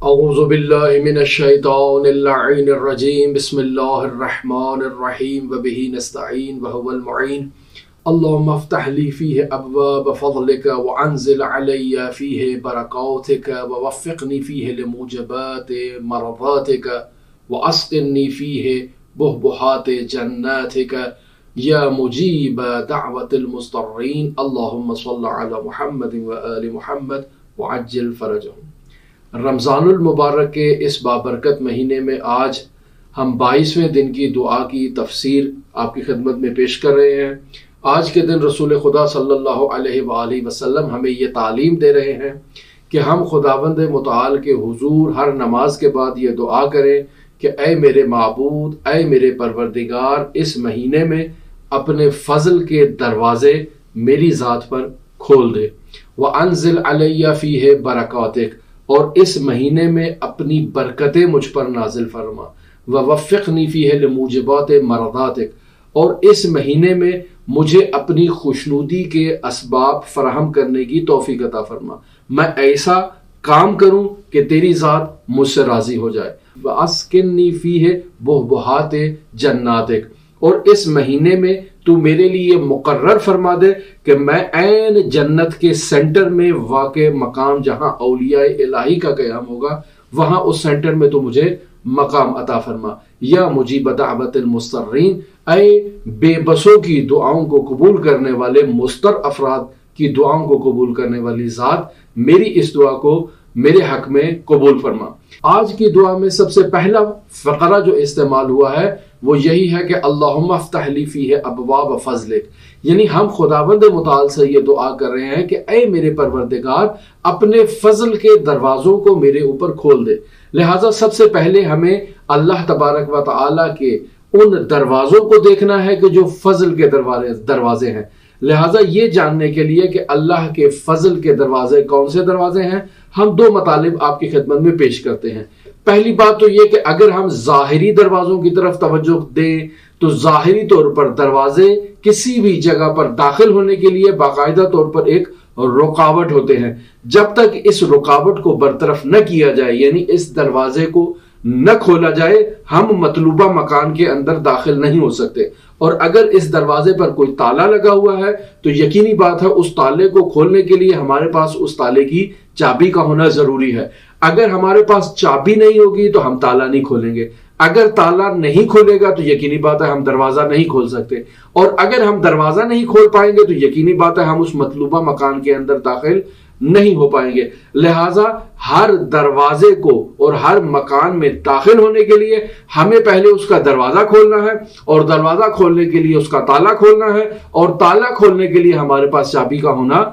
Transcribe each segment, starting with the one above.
اعوذ باللہ من الشیطان اللعین الرجیم بسم اللہ الرحمن الرحیم وبہ نستعین وہو المعین اللہم افتح لی فیہ ابواب فضلک وانزل علی فیہ برکاتک ووفقنی فیہ لموجبات مرضاتک واسقنی فیہ بحبحات جناتک یا مجیب دعوت المضطرین اللہم صل علی محمد وآل محمد وعجل فرجہم۔ رمضان المبارک کے اس بابرکت مہینے میں آج ہم 22ویں دن کی دعا کی تفسیر آپ کی خدمت میں پیش کر رہے ہیں۔ آج کے دن رسول خدا صلی اللہ علیہ وآلہ وسلم ہمیں یہ تعلیم دے رہے ہیں کہ ہم خداوند متعال کے حضور ہر نماز کے بعد یہ دعا کریں کہ اے میرے معبود، اے میرے پروردگار، اس مہینے میں اپنے فضل کے دروازے میری ذات پر کھول دے۔ وَأَنزِلْ عَلَيَّ فِيهِ بَرَكَاتِكَ، اور اس مہینے میں اپنی برکتیں مجھ پر نازل فرما۔ وَوَفِّقْنِي فِيهِ لِمُوجِبَاتِ مَرْضَاتِكَ، اور اس مہینے میں مجھے اپنی خوشنودی کے اسباب فراہم کرنے کی توفیق عطا فرما، میں ایسا کام کروں کہ تیری ذات مجھ سے راضی ہو جائے۔ وَأَسْكِنِّي فِيهِ بُحْبُحَاتِ جَنَّاتِكَ، اور اس مہینے میں تو میرے لیے مقرر فرما دے کہ میں عین جنت کے سینٹر میں واقع مقام جہاں اولیاء الہی کا قیام ہوگا، وہاں اس سینٹر میں تو مجھے مقام عطا فرما۔ یا مجیب دعوت المضطرین، اے بے بسوں کی دعاؤں کو قبول کرنے والے مضطر افراد کی دعاؤں کو قبول کرنے والی ذات، میری اس دعا کو میرے حق میں قبول فرما۔ آج کی دعا میں سب سے پہلا فقرہ جو استعمال ہوا ہے وہ یہی ہے کہ اللہم افتح لی فیہ ابواب فضلک، یعنی ہم خداوند متعال سے یہ دعا کر رہے ہیں کہ اے میرے پروردگار، اپنے فضل کے دروازوں کو میرے اوپر کھول دے۔ لہٰذا سب سے پہلے ہمیں اللہ تبارک و تعالیٰ کے ان دروازوں کو دیکھنا ہے کہ جو فضل کے دروازے ہیں۔ لہٰذا یہ جاننے کے لیے کہ اللہ کے فضل کے دروازے کون سے دروازے ہیں، ہم دو مطالب آپ کی خدمت میں پیش کرتے ہیں۔ پہلی بات تو یہ کہ اگر ہم ظاہری دروازوں کی طرف توجہ دیں تو ظاہری طور پر دروازے کسی بھی جگہ پر داخل ہونے کے لیے باقاعدہ طور پر ایک رکاوٹ ہوتے ہیں۔ جب تک اس رکاوٹ کو برطرف نہ کیا جائے، یعنی اس دروازے کو نہ کھولا جائے، ہم مطلوبہ مکان کے اندر داخل نہیں ہو سکتے۔ اور اگر اس دروازے پر کوئی تالا لگا ہوا ہے تو یقینی بات ہے اس تالے کو کھولنے کے لیے ہمارے پاس اس تالے کی چابی کا ہونا ضروری ہے۔ اگر ہمارے پاس چابی نہیں ہوگی تو ہم تالا نہیں کھولیں گے، اگر تالا نہیں کھولے گا تو یقینی بات ہے ہم دروازہ نہیں کھول سکتے، اور اگر ہم دروازہ نہیں کھول پائیں گے تو یقینی بات ہے ہم اس مطلوبہ مکان کے اندر داخل نہیں ہو پائیں گے۔ لہٰذا ہر دروازے کو اور ہر مکان میں داخل ہونے کے لیے ہمیں پہلے اس کا دروازہ کھولنا ہے، اور دروازہ کھولنے کے لیے اس کا تالا کھولنا ہے، اور تالا کھولنے کے لیے ہمارے پاس چابی کا ہونا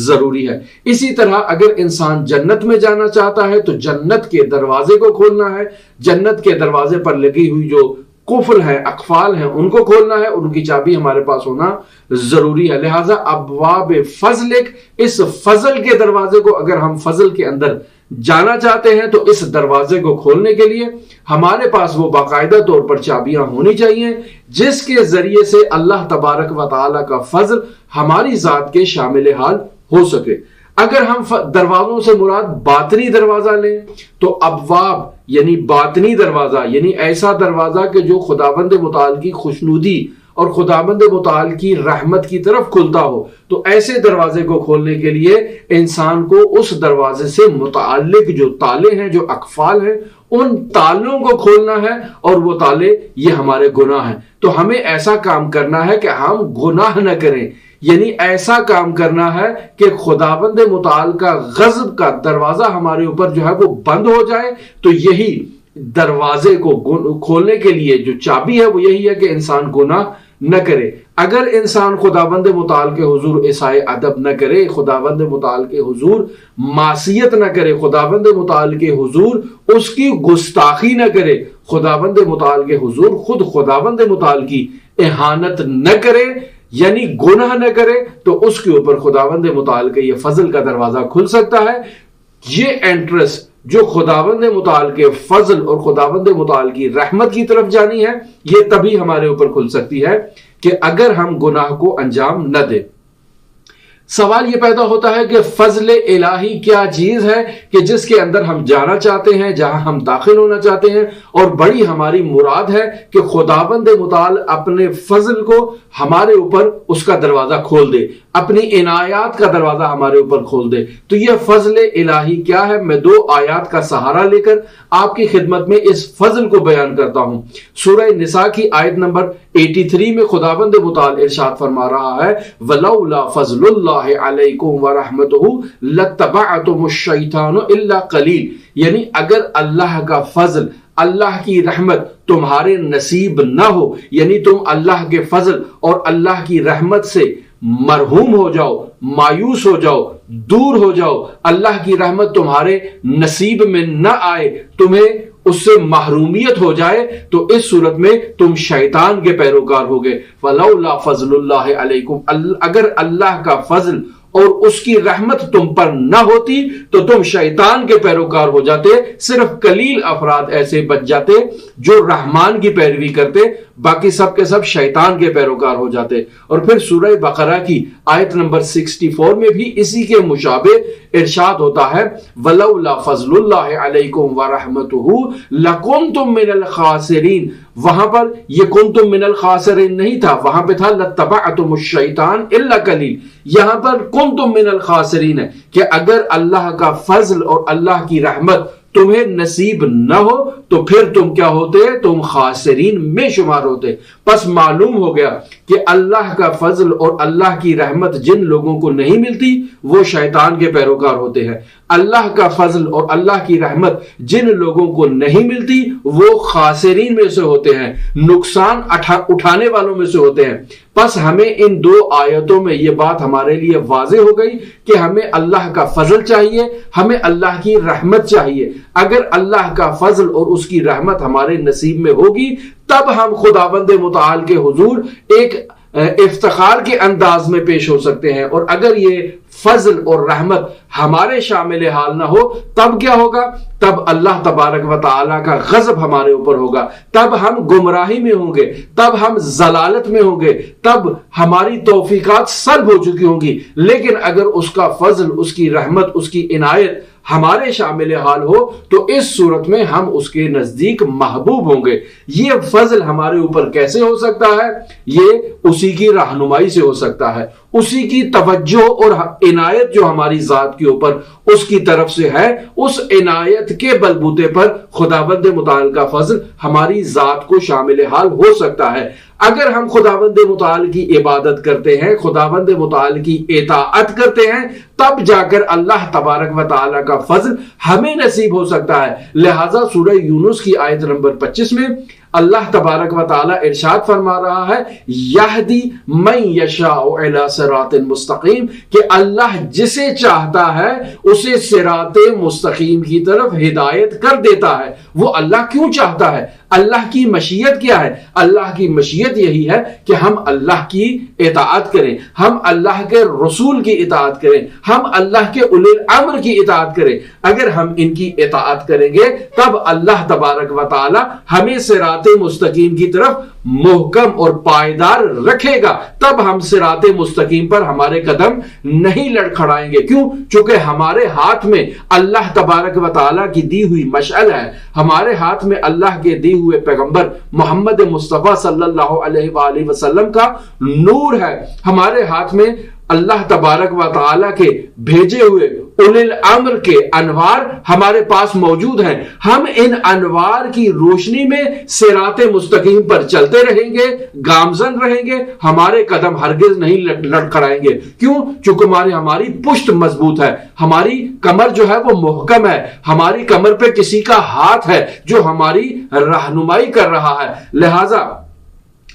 ضروری ہے۔ اسی طرح اگر انسان جنت میں جانا چاہتا ہے تو جنت کے دروازے کو کھولنا ہے، جنت کے دروازے پر لگی ہوئی جو قفل ہیں، اقفال ہیں، ان کو کھولنا ہے، ان کی چابی ہمارے پاس ہونا ضروری ہے۔ لہٰذا ابواب فضلک، اس فضل کے دروازے کو اگر ہم فضل کے اندر جانا چاہتے ہیں تو اس دروازے کو کھولنے کے لیے ہمارے پاس وہ باقاعدہ طور پر چابیاں ہونی چاہیے جس کے ذریعے سے اللہ تبارک و تعالیٰ کا فضل ہماری ذات کے شامل حال ہو سکے۔ اگر ہم دروازوں سے مراد باطنی دروازہ لیں تو ابواب یعنی باطنی دروازہ، یعنی ایسا دروازہ کہ جو خداوند متعال کی خوشنودی اور خداوند متعال کی رحمت کی طرف کھلتا ہو، تو ایسے دروازے کو کھولنے کے لیے انسان کو اس دروازے سے متعلق جو تالے ہیں، جو اقفال ہیں، ان تالوں کو کھولنا ہے، اور وہ تالے یہ ہمارے گناہ ہیں۔ تو ہمیں ایسا کام کرنا ہے کہ ہم گناہ نہ کریں، یعنی ایسا کام کرنا ہے کہ خداوند متعال کا غضب کا دروازہ ہمارے اوپر جو ہے وہ بند ہو جائے۔ تو یہی دروازے کو کھولنے کے لیے جو چابی ہے وہ یہی ہے کہ انسان گناہ نہ کرے۔ اگر انسان خداوند متعال کے حضور اظہار ادب نہ کرے، خداوند متعال کے حضور معصیت نہ کرے، خداوند متعال کے حضور اس کی گستاخی نہ کرے، خداوند متعال کے حضور خود خداوند متعال کی اہانت نہ کرے، یعنی گناہ نہ کرے، تو اس کے اوپر خداوند متعال کے یہ فضل کا دروازہ کھل سکتا ہے۔ یہ انٹرس جو خداوند متعال کے فضل اور خداوند متعال کی رحمت کی طرف جانی ہے، یہ تبھی ہمارے اوپر کھل سکتی ہے کہ اگر ہم گناہ کو انجام نہ دیں۔ سوال یہ پیدا ہوتا ہے کہ فضل الہی کیا چیز ہے کہ جس کے اندر ہم جانا چاہتے ہیں، جہاں ہم داخل ہونا چاہتے ہیں، اور بڑی ہماری مراد ہے کہ خداوند متعال اپنے فضل کو ہمارے اوپر اس کا دروازہ کھول دے، اپنی عنایات کا دروازہ ہمارے اوپر کھول دے۔ تو یہ فضل الہی کیا ہے؟ میں 2 آیات کا سہارا لے کر آپ کی خدمت میں اس فضل کو بیان کرتا ہوں۔ سورہ نساء کی آیت نمبر 83 میں خداوند متعال ارشاد فرما رہا ہے وَلَوْلَا فَضْلُ اللَّهِ عَلَيْكُمْ وَرَحْمَتُهُ لَاتَّبَعْتُمُ الشَّيْطَانَ إِلَّا قَلِيلًا، یعنی اگر اللہ کا فضل، اللہ کی رحمت تمہارے نصیب نہ ہو، یعنی تم اللہ کے فضل اور اللہ کی رحمت سے مرحوم ہو جاؤ، مایوس ہو جاؤ، دور ہو جاؤ، اللہ کی رحمت تمہارے نصیب میں نہ آئے، تمہیں اس سے محرومیت ہو جائے، تو اس صورت میں تم شیطان کے پیروکار ہوگے۔ فَلَوْلَا فَضْلُ اللَّهِ عَلَيْكُمْ، اگر اللہ کا فضل اور اس کی رحمت تم پر نہ ہوتی تو تم شیطان کے پیروکار ہو جاتے۔ صرف قلیل افراد ایسے بچ جاتے جو رحمان کی پیروی کرتے، باقی سب کے سب شیطان کے پیروکار ہو جاتے۔ اور پھر سورہ بقرہ کی آیت نمبر 64 میں بھی اسی کے مشابہ ارشاد ہوتا ہے وَلَوْلَا فَضْلُ اللَّهِ عَلَيْكُمْ وَرَحْمَتُهُ لَكُنْتُم مِّنَ الْخَاسِرِينَ، وہاں پر یہ کنتم من الخاسرین نہیں تھا، وہاں پہ تھا لَاتَّبَعْتُمُ الشَّيْطَانَ إِلَّا قَلِيلًا، یہاں پر کنتم من الخاسرین ہے کہ اگر اللہ کا فضل اور اللہ کی رحمت تمہیں نصیب نہ ہو تو پھر تم کیا ہوتے؟ تم خاسرین میں شمار ہوتے۔ پس معلوم ہو گیا کہ اللہ کا فضل اور اللہ کی رحمت جن لوگوں کو نہیں ملتی وہ شیطان کے پیروکار ہوتے ہیں، اللہ کا فضل اور اللہ کی رحمت جن لوگوں کو نہیں ملتی وہ خاسرین میں سے ہوتے ہیں، نقصان اٹھانے والوں میں سے ہوتے ہیں۔ پس ہمیں ان 2 آیتوں میں یہ بات ہمارے لیے واضح ہو گئی کہ ہمیں اللہ کا فضل چاہیے، ہمیں اللہ کی رحمت چاہیے۔ اگر اللہ کا فضل اور اس کی رحمت ہمارے نصیب میں ہوگی تب ہم خداوند متعال کے حضور ایک افتخار کے انداز میں پیش ہو سکتے ہیں، اور اگر یہ فضل اور رحمت ہمارے شامل حال نہ ہو تب کیا ہوگا؟ تب اللہ تبارک و تعالیٰ کا غضب ہمارے اوپر ہوگا، تب ہم گمراہی میں ہوں گے، تب ہم ضلالت میں ہوں گے، تب ہماری توفیقات سلب ہو چکی ہوں گی۔ لیکن اگر اس کا فضل، اس کی رحمت، اس کی عنایت ہمارے شامل حال ہو تو اس صورت میں ہم اس کے نزدیک محبوب ہوں گے۔ یہ فضل ہمارے اوپر کیسے ہو سکتا ہے؟ یہ اسی کی رہنمائی سے ہو سکتا ہے، اسی کی توجہ اور عنایت جو ہماری ذات کے اوپر اس کی طرف سے ہے، اس عنایت کے بلبوتے پر خداوند متعال کا فضل ہماری ذات کو شامل حال ہو سکتا ہے۔ اگر ہم خداوند متعال کی عبادت کرتے ہیں، خداوند متعال کی اطاعت کرتے ہیں، تب جا کر اللہ تبارک و تعالیٰ کا فضل ہمیں نصیب ہو سکتا ہے۔ لہٰذا سورہ یونس کی آیت نمبر 25 میں اللہ تبارک و تعالیٰ ارشاد فرما رہا ہے یہدی من یشاء الی صراط مستقیم، کہ اللہ جسے چاہتا ہے اسے صراط مستقیم کی طرف ہدایت کر دیتا ہے۔ وہ اللہ کیوں چاہتا ہے؟ اللہ کی مشیت کیا ہے؟ اللہ کی مشیت یہی ہے کہ ہم اللہ کی اطاعت کریں، ہم اللہ کے رسول کی اطاعت کریں، ہم اللہ کے اولی الامر کی اطاعت کریں۔ اگر ہم ان کی اطاعت کریں گے تب اللہ تبارک و تعالی ہمیں صراط مستقیم کی طرف محکم اور پائیدار رکھے گا، تب ہم صراط مستقیم پر ہمارے قدم نہیں لڑکھڑائیں گے۔ کیوں؟ چونکہ ہمارے ہاتھ میں اللہ تبارک و تعالیٰ کی دی ہوئی مشعل ہے، ہمارے ہاتھ میں اللہ کے دی ہوئے پیغمبر محمد مصطفیٰ صلی اللہ علیہ وآلہ وسلم کا نور ہے، ہمارے ہاتھ میں اللہ تبارک و تعالیٰ کے بھیجے ہوئے اولی الامر کے انوار ہمارے پاس موجود ہیں۔ ہم ان انوار کی روشنی میں صراط مستقیم پر چلتے رہیں گے، گامزن رہیں گے، ہمارے قدم ہرگز نہیں لڑکھڑائیں گے۔ کیوں؟ چونکہ ہماری پشت مضبوط ہے، ہماری کمر جو ہے وہ محکم ہے، ہماری کمر پہ کسی کا ہاتھ ہے جو ہماری رہنمائی کر رہا ہے۔ لہٰذا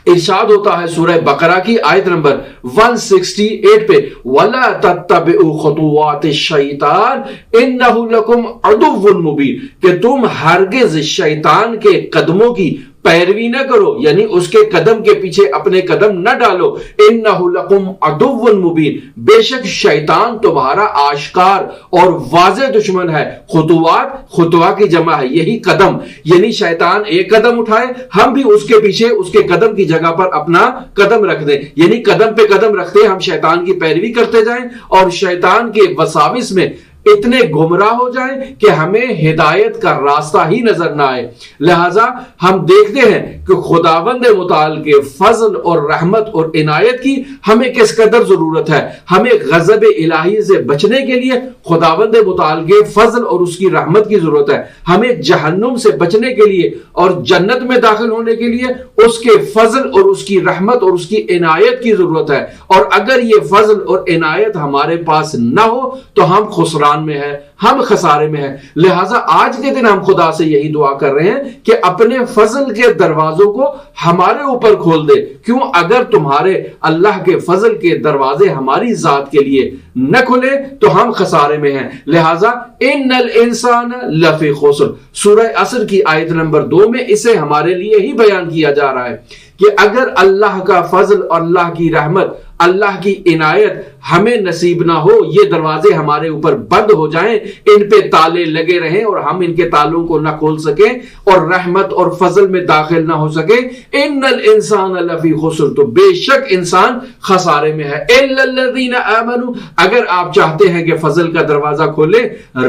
ارشاد ہوتا ہے سورہ بقرہ کی آیت نمبر 168 پہ وَلَا تَتَّبِعُوا خُطُوَاتِ الشَّيْطَانِ إِنَّهُ لَكُمْ عَدُوٌّ مُبِينٌ، کہ تم ہرگز شیطان کے قدموں کی پیروی نہ کرو، یعنی اس کے قدم کے پیچھے اپنے قدم نہ ڈالو. انہ لکم عدو مبین، بے شک شیطان تمہارا آشکار اور واضح دشمن ہے. خطوات کی جمع ہے یہی قدم، یعنی شیطان ایک قدم اٹھائے ہم بھی اس کے پیچھے اس کے قدم کی جگہ پر اپنا قدم رکھ دیں، یعنی قدم پہ قدم رکھتے ہم شیطان کی پیروی کرتے جائیں اور شیطان کے وساوس میں اتنے گمراہ ہو جائیں کہ ہمیں ہدایت کا راستہ ہی نظر نہ آئے. لہٰذا ہم دیکھتے ہیں کہ خداوند متعال کے فضل اور رحمت اور عنایت کی ہمیں کس قدر ضرورت ہے. ہمیں غضب الہی سے بچنے کے لیے خداوند متعال کے فضل اور اس کی رحمت کی ضرورت ہے. ہمیں جہنم سے بچنے کے لیے اور جنت میں داخل ہونے کے لیے اس کے فضل اور اس کی رحمت اور اس کی عنایت کی ضرورت ہے. اور اگر یہ فضل اور عنایت ہمارے پاس نہ ہو تو ہم خسران میں ہے، ہم خسارے میں ہیں. لہٰذا آج کے دن ہم خدا سے یہی دعا کر رہے ہیں کہ اپنے فضل کے دروازوں کو ہمارے اوپر کھول دے. کیوں؟ اگر تمہارے اللہ کے فضل کے دروازے ہماری ذات کے لیے نہ کھلے تو ہم خسارے میں ہیں. لہٰذا ان الانسان لفی خسر، سورہ عصر کی آیت نمبر 2 میں اسے ہمارے لیے ہی بیان کیا جا رہا ہے کہ اگر اللہ کا فضل اور اللہ کی رحمت، اللہ کی عنایت ہمیں نصیب نہ ہو، یہ دروازے ہمارے اوپر بند ہو جائیں، ان پہ تالے لگے رہیں اور ہم ان کے تالوں کو نہ کھول سکیں اور رحمت اور فضل میں داخل نہ ہو سکے، ان الانسان لفی خسر، تو بے شک انسان خسارے میں ہے. الا الذین آمنوا، اگر آپ چاہتے ہیں کہ فضل کا دروازہ کھولے،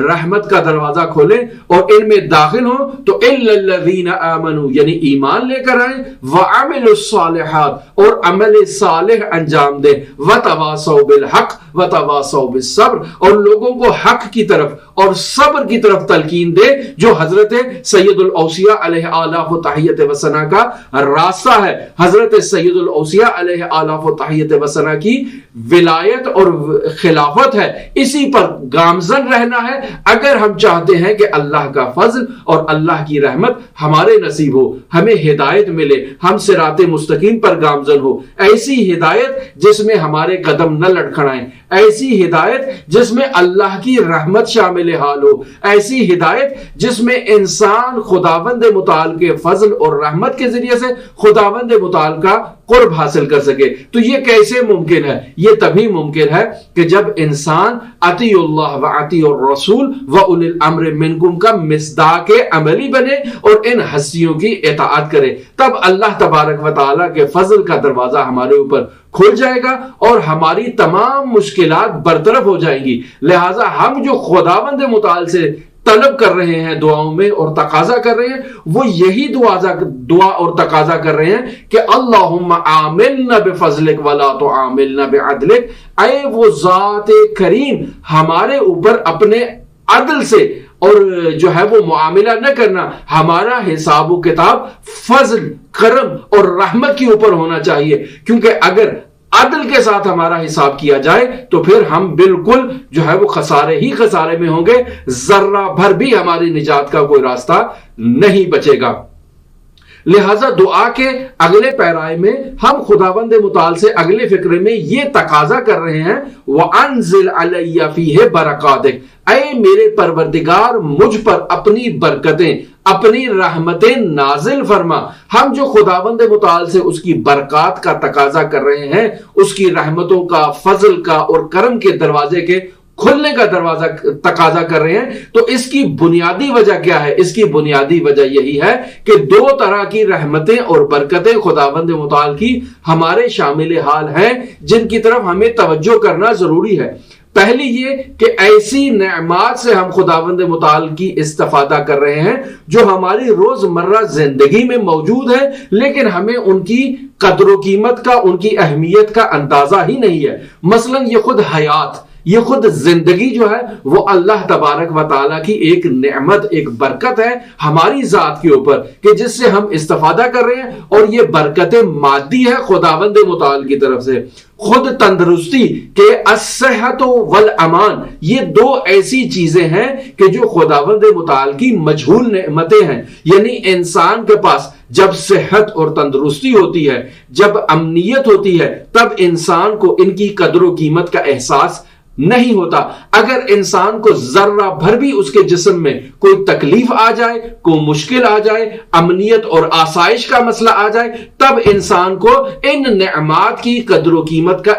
رحمت کا دروازہ کھولے اور ان میں داخل ہوں تو الا الذین آمنوا، یعنی ایمان لے کر آئیں، وعملوا الصالحات، اور عمل صالح انجام دیں، وتواصوا بالحق وتواصوا بالصبر، اور لوگوں کو حق کی طرف اور صبر کی طرف تلقین دے، جو حضرت سید الاوصیاء علیہ آلاف و تحیت و ثنا کا راستہ ہے. حضرت سید الاوصیاء علیہ آلاف و تحیت و ثنا کی ولایت اور خلافت ہے، اسی پر گامزن رہنا ہے اگر ہم چاہتے ہیں کہ اللہ کا فضل اور اللہ کی رحمت ہمارے نصیب ہو، ہمیں ہدایت ملے، ہم صراط مستقیم پر گامزن ہو. ایسی ہدایت جس میں ہمارے قدم نہ لڑکھڑائیں، ایسی ہدایت جس میں اللہ کی رحمت شامل حال ہو، ایسی ہدایت جس میں انسان خداوند متعال کے فضل اور رحمت کے ذریعے سے خداوند متعال کا قرب حاصل کر سکے. تو یہ کیسے ممکن ہے؟ یہ تبھی ممکن ہے کہ جب انسان اطیع اللہ و اطیع الرسول و اولی الامر منکم کا مصداق عملی بنے اور ان ہستیوں کی اطاعت کرے، تب اللہ تبارک و تعالیٰ کے فضل کا دروازہ ہمارے اوپر کھل جائے گا اور ہماری تمام مشکلات برطرف ہو جائیں گی. لہٰذا ہم جو خداوند متعال سے طلب کر رہے ہیں دعاؤں میں اور تقاضا کر رہے ہیں، وہ یہی دعا اور تقاضا کر رہے ہیں کہ اللہم عاملنا بفضلک ولا تعاملنا بعدلک، اے وہ ذات کریم ہمارے اوپر اپنے عدل سے اور جو ہے وہ معاملہ نہ کرنا، ہمارا حساب و کتاب فضل، کرم اور رحمت کے اوپر ہونا چاہیے. کیونکہ اگر عدل کے ساتھ ہمارا حساب کیا جائے تو پھر ہم بالکل جو ہے وہ خسارے ہی خسارے میں ہوں گے، ذرہ بھر بھی ہماری نجات کا کوئی راستہ نہیں بچے گا. لہٰذا دعا کے اگلے پیرائے میں ہم خداوند متعال سے اگلے فقرے میں یہ تقاضا کر رہے ہیں وَأَنزِلْ عَلَيَّ فِيهِ بَرَكَاتِكَ، اے میرے پروردگار مجھ پر اپنی برکتیں، اپنی رحمتیں نازل فرما. ہم جو خداوند متعال سے اس کی برکات کا تقاضا کر رہے ہیں، اس کی رحمتوں کا، فضل کا اور کرم کے دروازے کے کھلنے کا دروازہ تقاضا کر رہے ہیں، تو اس کی بنیادی وجہ کیا ہے؟ اس کی بنیادی وجہ یہی ہے کہ دو طرح کی رحمتیں اور برکتیں خداوند متعال کی ہمارے شامل حال ہیں جن کی طرف ہمیں توجہ کرنا ضروری ہے. پہلی یہ کہ ایسی نعمات سے ہم خداوند متعال کی استفادہ کر رہے ہیں جو ہماری روزمرہ زندگی میں موجود ہے، لیکن ہمیں ان کی قدر و قیمت کا، ان کی اہمیت کا اندازہ ہی نہیں ہے. مثلا یہ خود حیات، یہ خود زندگی جو ہے وہ اللہ تبارک و تعالیٰ کی ایک نعمت، ایک برکت ہے ہماری ذات کے اوپر کہ جس سے ہم استفادہ کر رہے ہیں، اور یہ برکتیں مادی ہے خداوند متعال کی طرف سے. خود تندرستی کے الصحت والامان، یہ دو ایسی چیزیں ہیں کہ جو خداوند متعال کی مجہول نعمتیں ہیں. یعنی انسان کے پاس جب صحت اور تندرستی ہوتی ہے، جب امنیت ہوتی ہے، تب انسان کو ان کی قدر و قیمت کا احساس نہیں ہوتا۔ اگر انسان کو ذرہ بھر بھی اس کے جسم میں کوئی تکلیف آ جائے، کوئی مشکل آ جائے، امنیت اور آسائش کا مسئلہ آ جائے، تب انسان کو ان نعمات کی قدر و قیمت کا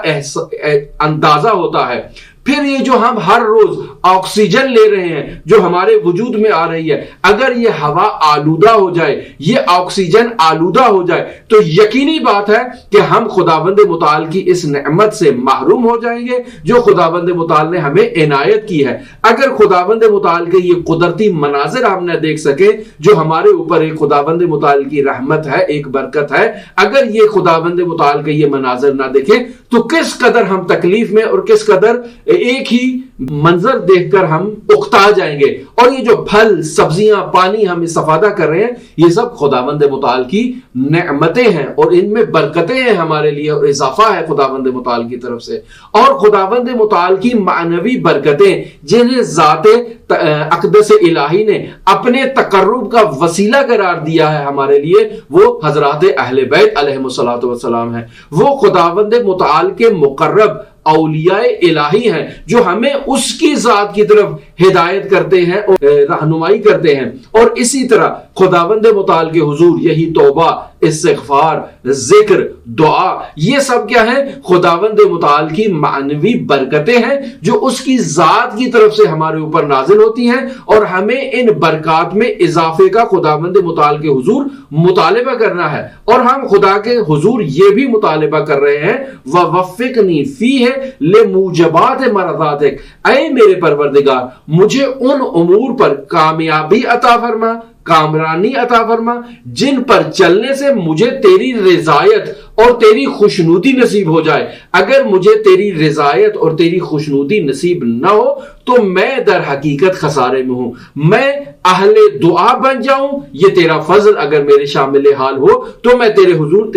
اندازہ ہوتا ہے۔ پھر یہ جو ہم ہر روز آکسیجن لے رہے ہیں جو ہمارے وجود میں آ رہی ہے، اگر یہ ہوا آلودہ ہو جائے، یہ آکسیجن آلودہ ہو جائے، تو یقینی بات ہے کہ ہم خداوند متعال کی اس نعمت سے محروم ہو جائیں گے جو خداوند متعال نے ہمیں عنایت کی ہے۔ اگر خداوند متعال کے یہ قدرتی مناظر ہم نہ دیکھ سکے جو ہمارے اوپر ایک خداوند متعال کی رحمت ہے، ایک برکت ہے، اگر یہ خداوند متعال کے یہ مناظر نہ دیکھیں تو کس قدر ہم تکلیف میں اور کس قدر ایک ہی منظر دیکھ کر ہم اکتا جائیں گے۔ اور یہ جو پھل، سبزیاں، پانی ہم استفادہ کر رہے ہیں، یہ سب خداوند متعال کی نعمتیں ہیں اور ان میں برکتیں ہیں ہمارے لیے اور اضافہ ہے خداوند متعال کی طرف سے۔ اور خداوند متعال کی معنوی برکتیں جنہیں ذات اقدس الہی نے اپنے تقرب کا وسیلہ قرار دیا ہے ہمارے لیے، وہ حضرات اہل بیت علیہم الصلوۃ والسلام ہیں۔ وہ خداوند متعال کے مقرب اولیاء الہی ہیں جو ہمیں اس کی ذات کی طرف ہدایت کرتے ہیں اور رہنمائی کرتے ہیں۔ اور اسی طرح خداوند متعال کے حضور یہی توبہ، استغفار، ذکر، دعا، یہ سب کیا ہے؟ خداوند متعال کی معنوی برکتیں ہیں جو اس کی ذات کی طرف سے ہمارے اوپر نازل ہوتی ہیں، اور ہمیں ان برکات میں اضافے کا خداوند متعال کے حضور مطالبہ کرنا ہے۔ اور ہم خدا کے حضور یہ بھی مطالبہ کر رہے ہیں وَوَفِّقْنِي فِيهِ لِمُوجِبَاتِ مَرْضَاتِكَ، اے میرے پروردگار مجھے ان امور پر کامیابی عطا فرما، کامرانی عطا فرما جن پر چلنے سے مجھے تیری رضایت اور تیری خوشنودی نصیب ہو جائے۔ اگر مجھے تیری رضایت اور تیری خوشنودی نصیب نہ ہو تو میں در حقیقت خسارے میں ہوں، میں اہل دعا بن جاؤں، یہ تیرا فضل اگر میرے شامل حال ہو تو میں تیرے حضور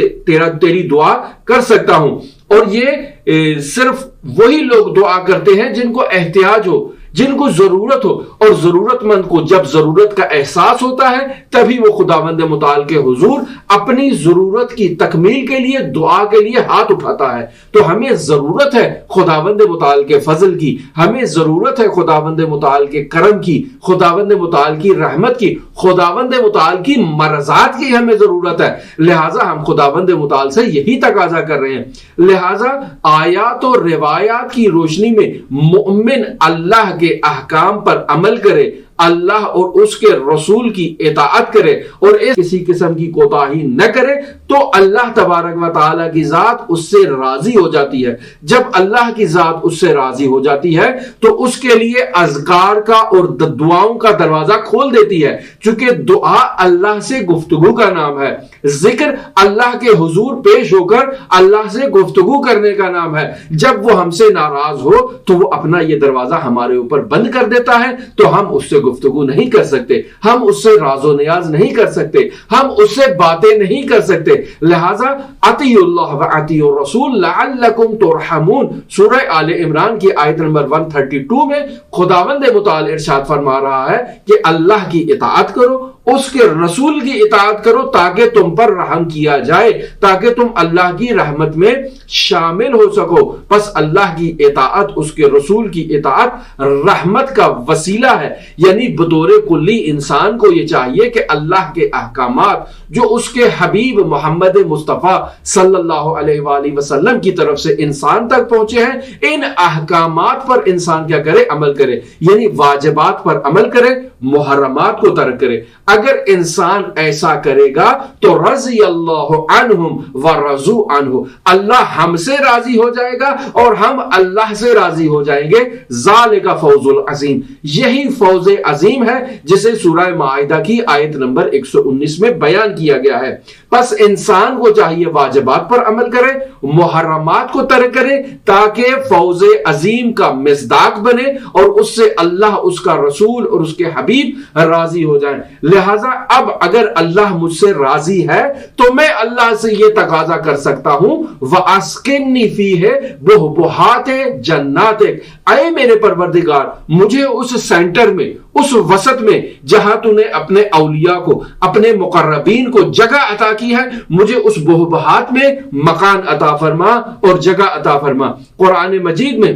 تیری دعا کر سکتا ہوں۔ اور یہ صرف وہی لوگ دعا کرتے ہیں جن کو احتیاج ہو، جن کو ضرورت ہو، اور ضرورت مند کو جب ضرورت کا احساس ہوتا ہے تبھی وہ خداوند متعال کے حضور اپنی ضرورت کی تکمیل کے لیے دعا کے لیے ہاتھ اٹھاتا ہے۔ تو ہمیں ضرورت ہے خداوند متعال کے فضل کی، ہمیں ضرورت ہے خداوند متعال کے کرم کی، خداوند متعال کی رحمت کی، خداوند متعال کی مرضات کی ہمیں ضرورت ہے۔ لہٰذا ہم خداوند متعال سے یہی تقاضا کر رہے ہیں۔ لہٰذا آیات و روایات کی روشنی میں مومن اللہ کے احکام پر عمل کرے، اللہ اور اس کے رسول کی اطاعت کرے اور کسی قسم کی کوتاہی نہ کرے تو اللہ تبارک و تعالیٰ کی ذات اس سے راضی ہو جاتی ہے۔ جب اللہ کی ذات اس سے راضی ہو جاتی ہے تو اس کے لیے اذکار کا اور دعاؤں کا دروازہ کھول دیتی ہے، چونکہ دعا اللہ سے گفتگو کا نام ہے، ذکر اللہ کے حضور پیش ہو کر اللہ سے گفتگو کرنے کا نام ہے۔ جب وہ ہم سے ناراض ہو تو وہ اپنا یہ دروازہ ہمارے اوپر بند کر دیتا ہے تو ہم اس سے گفتگو نہیں کر سکتے، ہم اس سے راز و نیاز نہیں کر سکتے، ہم اس سے باتیں نہیں کر سکتے۔ لہٰذا اطیعوا اللہ واطیعوا الرسول لعلکم ترحمون، سورہ آل عمران کی آیت نمبر 132 میں خداوند متعال ارشاد فرما رہا ہے کہ اللہ کی اطاعت کرو، اس کے رسول کی اطاعت کرو تاکہ تم پر رحم کیا جائے، تاکہ تم اللہ کی رحمت میں شامل ہو سکو۔ پس اللہ کی اطاعت، اس کے رسول کی اطاعت رحمت کا وسیلہ ہے۔ یعنی بطور کلی انسان کو یہ چاہیے کہ اللہ کے احکامات جو اس کے حبیب محمد مصطفیٰ صلی اللہ علیہ وآلہ وسلم کی طرف سے انسان تک پہنچے ہیں، ان احکامات پر انسان کیا کرے؟ عمل کرے، یعنی واجبات پر عمل کرے، محرمات کو ترک کرے۔ اگر انسان ایسا کرے گا تو رضی اللہ عنہم ورضوا عنہ، اللہ ہم سے راضی ہو جائے گا اور ہم اللہ سے راضی ہو جائیں گے۔ ذالک فوز العظیم، یہی فوز عظیم ہے جسے سورہ مائدہ کی آیت نمبر 119 میں بیان کیا گیا ہے۔ پس انسان کو چاہیے واجبات پر عمل کرے، محرمات کو ترک کرے تاکہ فوز عظیم کا مصداق بنے اور اس سے اللہ، اس کا رسول اور اس کے حبیب راضی ہو جائیں۔ لہٰذا اب اگر اللہ مجھ سے راضی ہے تو میں اللہ سے یہ تقاضا کر سکتا ہوں وَأَسْكِنِّي فِيهِ بُهْبُهَاتِ جَنَّاتِكَ، اے میرے پروردگار مجھے اس سینٹر میں، اس وسط میں جہاں تو نے اپنے اولیاء کو، اپنے مقربین کو جگہ عطا کی ہے، مجھے اس بہبہات میں مکان عطا فرما اور جگہ عطا فرما۔ قرآن مجید میں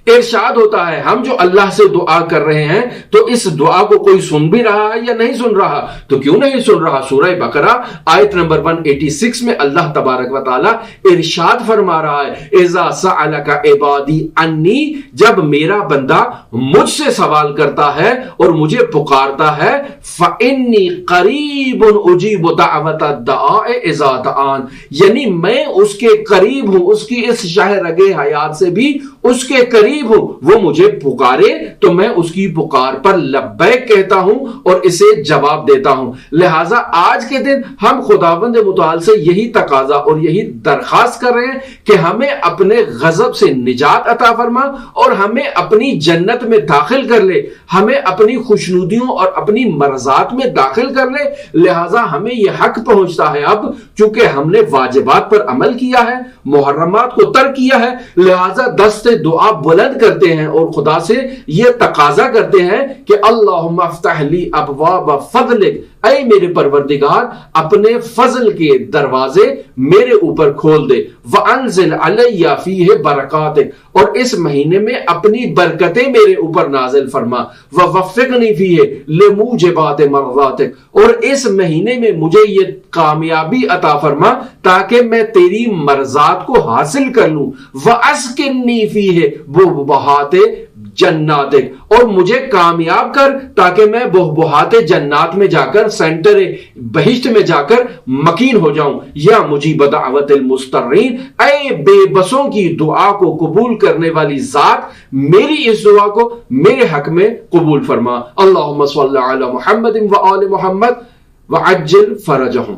ارشاد ہوتا ہے ہم جو اللہ سے دعا کر رہے ہیں تو اس دعا کو کوئی سن بھی رہا ہے یا نہیں سن رہا؟ تو کیوں نہیں سن رہا؟ سورہ بقرہ آیت نمبر 186 میں اللہ تبارک و تعالی ارشاد فرما رہا ہے اذا سألک عبادی انی، جب میرا بندہ مجھ سے سوال کرتا ہے اور مجھے پکارتا ہے فإنی قریب اجیب دعوت الدعاء اذا دعان، یعنی میں اس کے قریب ہوں، اس کی اس شہ رگے حیات سے بھی اس کے قریب ہوں، وہ مجھے پکارے تو میں اس کی پکار پر لبیک کہتا ہوں اور اسے جواب دیتا ہوں۔ لہٰذا آج کے دن ہم خداوند متعال سے یہی تقاضا اور یہی درخواست کر رہے ہیں کہ ہمیں اپنے غضب سے نجات عطا فرما اور ہمیں اپنی جنت میں داخل کر لے، ہمیں اپنی خوشنودیوں اور اپنی مرضات میں داخل کر لے۔ لہٰذا ہمیں یہ حق پہنچتا ہے اب، چونکہ ہم نے واجبات پر عمل کیا ہے، محرمات کو ترک کیا ہے، لہٰذا دست دعا بلند کرتے ہیں اور خدا سے یہ تقاضا کرتے ہیں کہ اللہم افتح لی ابواب فضلک، اے میرے پروردگار اپنے فضل کے دروازے میرے اوپر کھول دے، وانزل علی فیہ برکاتک، اور اس مہینے میں اپنی برکتیں میرے اوپر نازل فرما، ووفقنی فیہ لموجبات مرضاتک، اور اس مہینے میں مجھے یہ کامیابی عطا فرما تاکہ میں تیری مرضات کو حاصل کر لوں، واسکنی فیہ بہبہات جناتک، اور مجھے کامیاب کر تاکہ میں بہبہات جنات میں جا کر سینٹر بہشت میں جا کر مکین ہو جاؤں۔ یا مجیب دعوت المضطرین، اے بے بسوں کی دعا کو قبول کرنے والی ذات، میری اس دعا کو میرے حق میں قبول فرما۔ اللہم صلی علی محمد و آل محمد وعجل فرجہم۔